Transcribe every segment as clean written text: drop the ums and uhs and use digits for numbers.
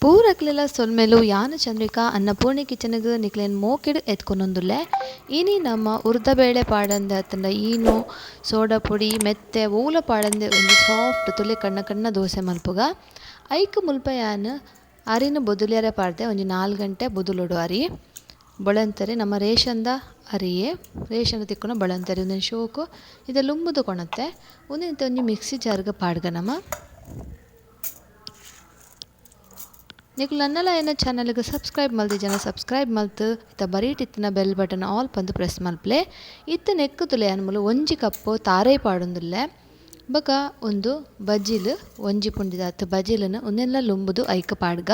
ಪೂರಕ್ಲೆಲ್ಲ ಸೊಲ್ಮೆಲು ಯಾನ ಚಂದ್ರಿಕಾ ಅನ್ನಪೂರ್ಣಿ ಕಿಚನ್ಗ್ ನಿಕ್ಲೆನ್ ಮೋಕೆಡ್ ಎತ್ಕೊನೊಂದುಲ್ಲೆ ಇನಿ ನಮ್ಮ ಉರ್ದಬೇಳೆ ಪಾಡಂದೆ ಅತ್ತಂಡ ಈನು ಸೋಡಾ ಪೊಡಿ ಮೆತ್ತೆ ಓಲ ಪಾಡಂದೆ ಒಂದು ಸಾಫ್ಟ್ ತುಲೆ ಕಣ್ಣ ಕಣ್ಣ ದೋಸೆ ಮಲ್ಪುಗ ಐಕ್ ಮುಲ್ಪ ಯಾನ್ ಅರಿನ ಬೊದುಲ್ಯರೆ ಪಾಡ್ದೆ ಒಂಜಿ 4 ಗಂಟೆ ಬೊದುಲೊಡು ಅರಿ ಬೊಳಂತರೆ ನಮ್ಮ ರೇಷನ್ದ ಅರಿಯೇ ರೇಷನ್ ತಿಕ್ಕುನ ಬೊಳಂತರೆ ಒಂದೊಂದು ಶೋಕು ಇದೆಲ್ಲ ಉಮ್ಮುದು ಕೊಣತ್ತೆ ಒಂದೊಂದು ಒಂಜಿ ಮಿಕ್ಸಿ ಜಾರ್ಗ ಪಾಡ್ಗ ನಮ್ಮ ನೀವು ನನ್ನಲ್ಲ ಏನ ಚಾನಲ್ಗೆ ಸಬ್ಸ್ಕ್ರೈಬ್ ಮಲ್ದಿ ಜನ ಸಬ್ಸ್ಕ್ರೈಬ್ ಮಲ್ತು ಇತ್ತ ಬರೀಟಿತ್ತಿನ ಬೆಲ್ ಬಟನ್ ಆಲ್ ಪಂದು ಪ್ರೆಸ್ ಮಲ್ಪ್ಲೆ ಇತ್ತ ನೆಕ್ಕುತುಲೆ ಅನ್ಮೂಲು ಒಂಜಿ ಕಪ್ಪು ತಾರೈ ಪಾಡೊಂದುಲ್ಲೆ ಬೊಕ ಒಂದು ಬಜಿಲ್ ಒಂಜಿ ಪುಂಡಿದಾತ್ ಬಜಿಲನ್ನು ಒಂದೆಲ್ಲ ಲುಂಬುದು ಐಕ ಪಾಡ್ಗ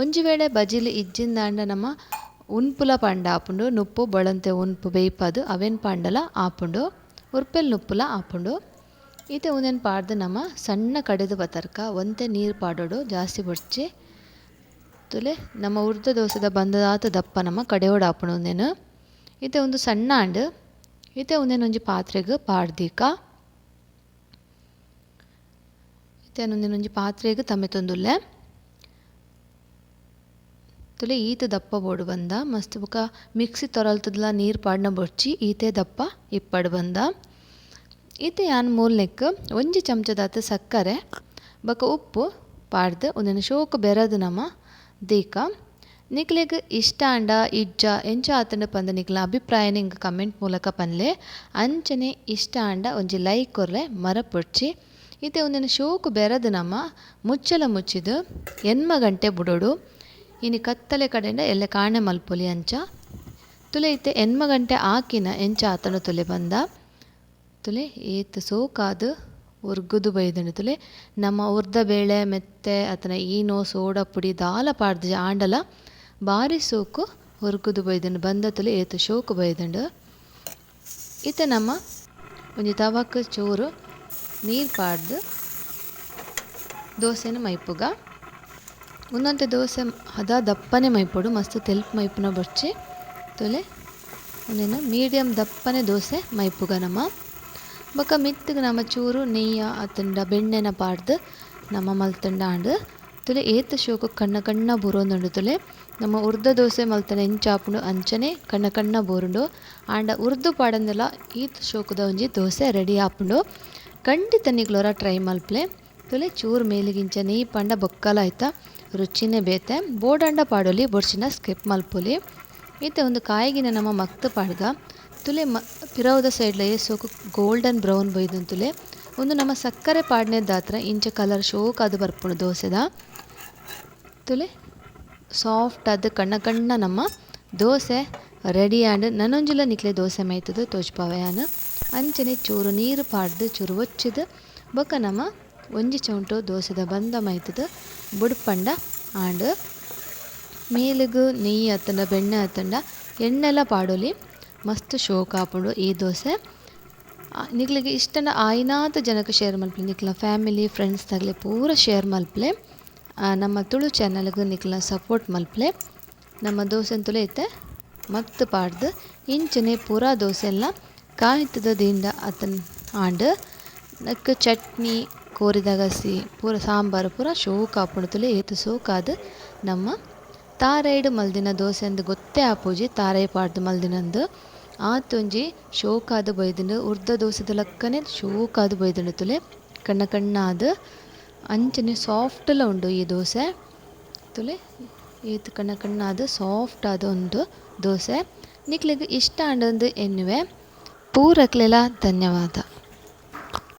ಒಂಜಿ ವೇಳೆ ಬಜಿಲ್ ಇಜ್ಜಿಂದಾಂಡ ನಮ್ಮ ಉನ್ಪುಲ ಪಂಡ ಆಪುಂಡು ನುಪ್ಪು ಬೊಳಂತೆ ಉನ್ಪು ಬೇಯ್ಪದು ಅವೆನ್ ಪಾಂಡಲ ಆಪುಂಡು ಉರ್ಪೆಲ್ ನುಪ್ಪುಲ ಆಪುಂಡು ಈತೆ ಒಂದೇನು ಪಾಡ್ದು ನಮ್ಮ ಸಣ್ಣ ಕಡೆದು ಬತರ್ಕ ಒಂತೆ ನೀರು ಪಾಡೋಡು ಜಾಸ್ತಿ ಬೊಡ್ಚಿ ತುಲೆ ನಮ್ಮ ಉರ್ದ ದೋಸೆದ ಬಂದದಾತ ದಪ್ಪ ನಮ್ಮ ಕಡೆಯೋಡು ಆಪುಂಡು ಒಂದೇನು ಈತೆ ಒಂದು ಸಣ್ಣ ಅಂಡ್ ಈತೆ ಒಂದೇನು ಒಂಜಿ ಪಾತ್ರೆಗ್ ಪಾಡ್ದೀಕ ಈತೆ ಒಂದೇನು ಒಂಜಿ ಪಾತ್ರೆಗ್ ತಮ್ಮೆತೊಂದುಲ್ಲೆ ತುಲೆ ಈತ ದಪ್ಪ ಬೋಡು ಬಂದ ಮಸ್ತ್ ಬೊಕ ಮಿಕ್ಸಿ ತೊರಲ್ತದ್ಲ ನೀರು ಪಾಡ್ನ ಬೊಡ್ಚಿ ಈತೆ ದಪ್ಪ ಇಪ್ಪಡು ಬಂದ ಈತೆ ಯಾನ್ ಮೂಲ್ನೆಕ್ ಒಂಜಿ ಚಮಚದಾತ ಸಕ್ಕರೆ ಬೊಕ ಉಪ್ಪು ಪಾಡ್ದು ಒಂದೆನು ಶೋಕು ಬೆರದು ನಮ್ಮ ದೀಕ ನಿಕ್ಲೆಗ್ ಇಷ್ಟ ಅಂಡ ಇಜ್ಜ ಎಂಚ ಆತಂಡ ಪಂದ ನಿಕ್ಲ ಅಭಿಪ್ರಾಯನ ಇಂಕ ಕಮೆಂಟ್ ಮೂಲಕ ಪನ್ಲೆ ಅಂಚನೆ ಇಷ್ಟ ಅಂಡ ಒಂಜಿ ಲೈಕ್ ಕೊರ್ಲೆ ಮರಪೊಡ್ಚಿ ಈತೆ ಒಂದೆನು ಶೋಕು ಬೆರದು ನಮ್ಮ ಮುಚ್ಚಲ ಮುಚ್ಚಿದು ಎನ್ಮ ಗಂಟೆ ಬುಡೋಡು ಇನಿ ಕತ್ತಲೆ ಕಡೆಯಿಂದ ಎಲ್ಲ ಕಾಣೆ ಮಲ್ಪೊಲಿ ಅಂಚ ತುಲೆ ಇತ್ತೆ ಎನ್ಮ ಗಂಟೆ ಆಕಿನ ಎಂಚ ಆತನ ತುಲೆ ಬಂದ ತುಲೆ ಏತ್ ಸೋಕಾದು ಉರ್ಗುದು ಬೈದನು ತುಲೆ ನಮ್ಮ ಉರ್ದ ಬೇಳೆ ಮೆತ್ತೆ ಅತನ ಈನೋ ಸೋಡಾ ಪುಡಿ ದಾಲ ಪಾಡ್ದು ಆಂಡಲ ಬಾರಿ ಸೋಕು ಉರ್ಗುದು ಬೈದನು ಬಂದ ತುಲೆ ಏತ್ ಶೋಕು ಬೈದಂಡು ಇತ್ತೆ ನಮ್ಮ ಒಂಜಿ ತವಕ್ ಚೂರು ನೀರು ಪಾಡ್ದು ದೋಸೆನ ಮೈಪುಗ ಒಂದೊಂತೆ ದೋಸೆ ಹದ ದಪ್ಪನೆ ಮೈಪೊಡು ಮಸ್ತ್ ತೆಲ್ಪ್ ಮೈಪುನ ಬೊಡ್ಚಿ ತೊಲೆ ಒಂದೇನು ಮೀಡಿಯಮ್ ದಪ್ಪನೆ ದೋಸೆ ಮೈಪುಗ ನಮ್ಮ ಬೊಕ ಮಿತ್ತಗ ನಮ್ಮ ಚೂರು ನೆಯ್ಯ ಅತ್ತಂಡ ಬೆಣ್ಣೆನ ಪಾಡ್ದು ನಮ್ಮ ಮಲ್ತಂಡ ಆಂಡ್ ತುಲೆ ಏತ ಶೋಕು ಕಣ್ಣ ಕಣ್ಣ ಬೂರೊಂದುಂಡು ತುಲೆ ನಮ್ಮ ಉರ್ದ ದೋಸೆ ಮಲ್ತನ ಎಂಚಾಪುಂಡು ಅಂಚನೆ ಕಣ್ಣ ಕಣ್ಣ ಬೋರುಂಡು ಆಂಡ ಉರ್ದು ಪಾಡಂದೆಲ್ಲ ಈತ ಶೋಕುದ ಒಂಜಿ ದೋಸೆ ರೆಡಿ ಆಪುಂಡು ಖಂಡಿತ ನಿಗ್ಲೋರ ಟ್ರೈ ಮಲ್ಪ್ಲೆ ತುಲೆ ಚೂರು ಮೇಲಿಗಿಂಚ ನೆಯ್ಯಿ ಪಂಡ ಬೊಕ್ಕಲ ಆಯ್ತಾ ರುಚಿನೇ ಬೇತೆ ಬೋಡಂಡ ಪಾಡೋಲಿ ಬೊಡ್ಚಿನ ಸ್ಕಿಪ್ ಮಲ್ಪೊಲಿ ಈತೆ ಒಂದು ಕಾಯಿಗಿನ ನಮ್ಮ ಮಕ್ತ ಪಾಡ್ಗ ತುಲೆ ಪಿರವುದ ಸೈಡ್ಲ ಏಸೋಕು ಗೋಲ್ಡನ್ ಬ್ರೌನ್ ಬೈದನ್ ತುಲೆ ಒಂದು ನಮ್ಮ ಸಕ್ಕರೆ ಪಾಡ್ನೆದಾತ್ರ ಇಂಚ ಕಲರ್ ಶೋಕ್ ಅದು ಬರ್ಪುಂಡು ದೋಸೆದ ತುಲೆ ಸಾಫ್ಟ್ ಆದ ಕಣ್ಣ ಕಣ್ಣ ನಮ್ಮ ದೋಸೆ ರೆಡಿ ಆಂಡ್ ನನೊಂಜುಲ ನಿಕ್ಲೆ ದೋಸೆ ಮೈತದು ತೋಜ್ಪಾವಯಾನ ಅಂಚನೆ ಚೂರು ನೀರು ಪಾಡ್ದು ಚೂರು ಒಚ್ಚಿದು ಬೊಕ ನಮ್ಮ ಒಂಜಿ ಚೌಂಟು ದೋಸೆದ ಬಂದ ಮೈತದು ಬುಡ್ಪಂಡ ಆಂಡ್ ಮೇಲಿಗೂ ನೆಯ್ಯಿ ಅತ್ತಂಡ ಬೆಣ್ಣೆ ಅತ್ತಂಡ ಎಣ್ಣೆಲ್ಲ ಪಾಡೋಲಿ ಮಸ್ತ್ ಶೋಕ್ ಆಪುಂಡು ಈ ದೋಸೆ ನಿಕ್ಲಿಗೆ ಇಷ್ಟನ ಆಯ್ನಾತ ಜನಕ್ಕೆ ಶೇರ್ ಮಲ್ಪಲೆ ನಿಕ್ಲ ಫ್ಯಾಮಿಲಿ ಫ್ರೆಂಡ್ಸ್ ತಗಲೆ ಪೂರ ಶೇರ್ ಮಲ್ಪಲೆ ನಮ್ಮ ತುಳು ಚಾನಲ್ಗೆ ನಿಕ್ಲ ಸಪೋರ್ಟ್ ಮಲ್ಪಲೆ ನಮ್ಮ ದೋಸೆ ತುಲೆ ಐತೆ ಮತ್ ಪಾಡ್ದು ಇಂಚನೆ ಪೂರ ದೋಸೆ ಎಲ್ಲ ಕಾಯ್ತದ ದಿಂದ ಅತನ್ ಆಂಡ್ ನಕ್ ಚಟ್ನಿ ಕೋರಿದಗಸಿ ಪೂರ ಸಾಂಬಾರು ಪೂರ ಶೋಕ್ ಆಪುಂಡು ತುಲೆ ಏತು ಸೋಕಾದ್ ನಮ್ಮ ತಾರೈಡ್ ಮಲ್ದಿನ ದೋಸೆ ಅಂದು ಗೊತ್ತೇ ಆಪುಜಿ ತಾರೈ ಪಾಡ್ದು ಮಲ್ದಿನಂದು ಆತೊಂಜಿ ಶೋಕಾದ್ ಬೈದುಂಡು ಉರ್ದ ದೋಸೆದ ಲಕ್ಕನೆ ಶೋಕಾದ್ ಬೈದುಂಡು ತುಲೆ ಕಣ್ಣ ಕಣ್ಣಾದ್ ಅಂಚನೆ ಸಾಫ್ಟ್ಲ ಉಂಡು ಈ ದೋಸೆ ತುಲೆ ಏತು ಕಣ್ಣ ಕಣ್ಣಾದ್ ಸಾಫ್ಟ್ ಆದ ಒಂದು ದೋಸೆ ನಿಕ್ಲಿಗೆ ಇಷ್ಟ ಅಂಡೊಂದು ಎನ್ನುವೆ ಪೂರಕ್ಲೆಲ ಧನ್ಯವಾದ.